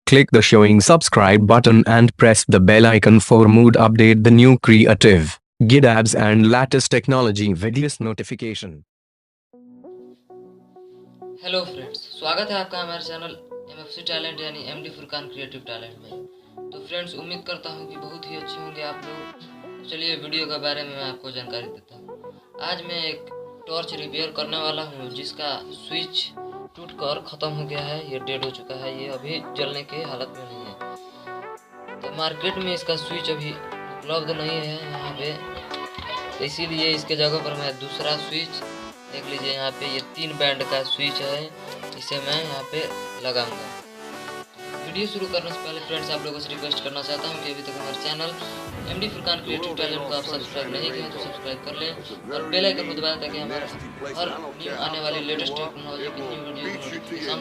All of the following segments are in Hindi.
Click the showing subscribe button and press the bell icon for more update the new creative, GitAbs and latest technology videos notification. Hello friends, स्वागत है आपका हमारे चैनल MFC टैलेंट यानी MD फुरकान क्रिएटिव टैलेंट में। तो फ्रेंड्स, उम्मीद करता हूँ कि बहुत ही अच्छे होंगे आप लोग। चलिए वीडियो के बारे में मैं आपको जानकारी देता हूँ। आज मैं एक टॉर्च रिपेयर करने वाला हूँ जिसका स्विच टूट कर ख़त्म हो गया है। ये डेड हो चुका है, ये अभी जलने की हालत में नहीं है। तो मार्केट में इसका स्विच अभी उपलब्ध नहीं है यहाँ पे, तो इसीलिए इसके जगह पर मैं दूसरा स्विच, देख लीजिए यहाँ पे ये 3 बैंड का स्विच है, इसे मैं यहाँ पे लगाऊंगा। वीडियो शुरू करने से पहले फ्रेंड्स आप लोगों से रिक्वेस्ट करना चाहता हूँ कि अभी तक हमारे channel MD Furqan creative talent को आप सब्सक्राइब नहीं किए तो सब्सक्राइब कर लें और बेल आइकन को दबाएं ताकि हमारे हर न्यू आने वाली लेटेस्ट टेक्नोलॉजी की न्यू वीडियो की नोटिफिकेशन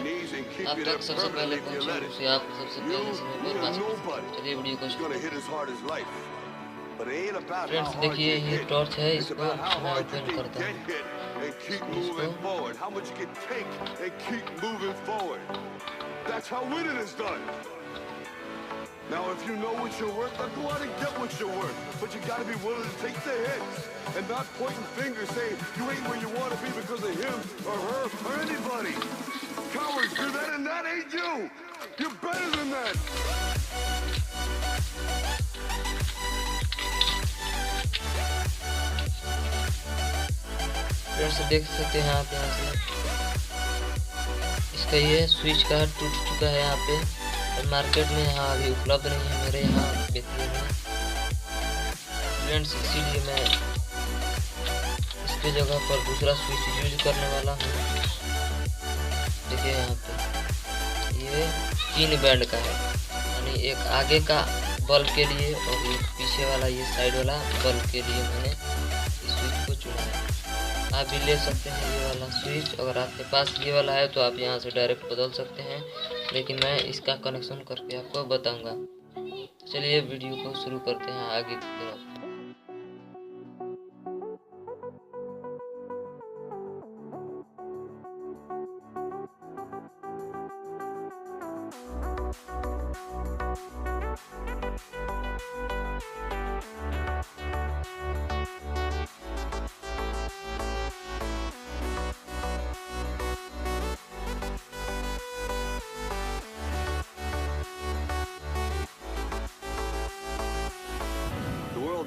आप तक सबसे पहले पहुँचे, उसे आप सबसे पहले समय पर पा सकें। चलिए वीडियो को फ्रेंड्स देखिए, ये टॉर्च है, इसको मैं ओपन करता हूँ। And keep moving forward. How much you can take and keep moving forward. That's how winning is done. Now, if you know what you're worth, then go out and get what you're worth. But you gotta be willing to take the hits and not pointing fingers saying you ain't where you want to be because of him or her or anybody. Cowards do that and that ain't you. You're better than that. Friends देख सकते हैं आप यहाँ से इसका ये स्विच का टूट चुका है यहाँ पे, और मार्केट में यहाँ अभी उपलब्ध नहीं है मेरे यहाँ बेचने में फ्रेंड्स। इसीलिए मैं इसके जगह पर दूसरा स्विच यूज करने वाला हूँ। देखिए यहाँ पे ये 3 बैंड का है, यानी एक आगे का बल्ब के लिए और एक पीछे वाला ये साइड वाला बल्ब के लिए मैंने इस स्विच को चुना है। आप भी ले सकते हैं ये वाला स्विच। अगर आपके पास ये वाला है तो आप यहाँ से डायरेक्ट बदल सकते हैं, लेकिन मैं इसका कनेक्शन करके आपको बताऊंगा। चलिए वीडियो को शुरू करते हैं आगे की तरफ।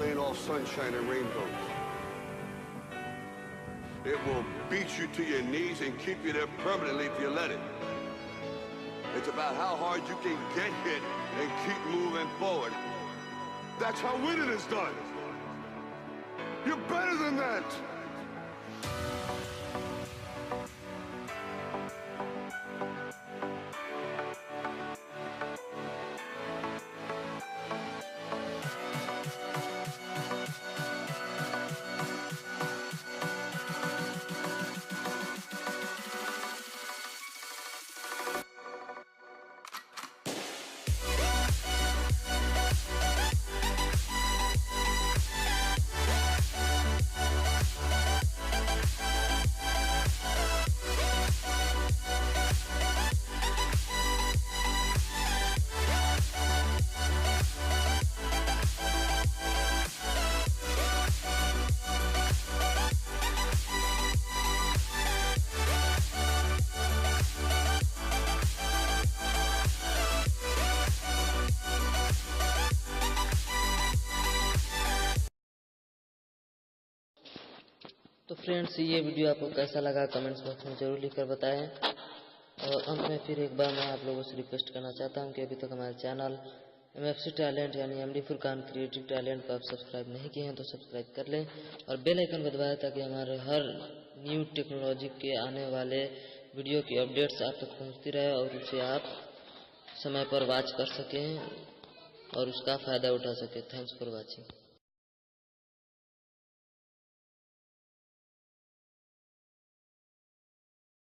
Ain't all sunshine and rainbows. It will beat you to your knees and keep you there permanently if you let it. It's about how hard you can get hit and keep moving forward. That's how winning is done. You're better than that. तो फ्रेंड्स, ये वीडियो आपको कैसा लगा कमेंट्स बॉक्स में ज़रूर लिखकर बताएं। और अंत में फिर एक बार मैं आप लोगों से रिक्वेस्ट करना चाहता हूं कि अभी तक हमारे चैनल MFC टैलेंट यानी MD फुरकान क्रिएटिव टैलेंट को आप सब्सक्राइब नहीं किए हैं तो सब्सक्राइब कर लें और बेल आइकन को दबाएं ताकि हमारे हर न्यू टेक्नोलॉजी के आने वाले वीडियो की अपडेट्स आप तक पहुँचती रहे और उसे आप समय पर वॉच कर सकें और उसका फ़ायदा उठा सकें। Thanks for watching.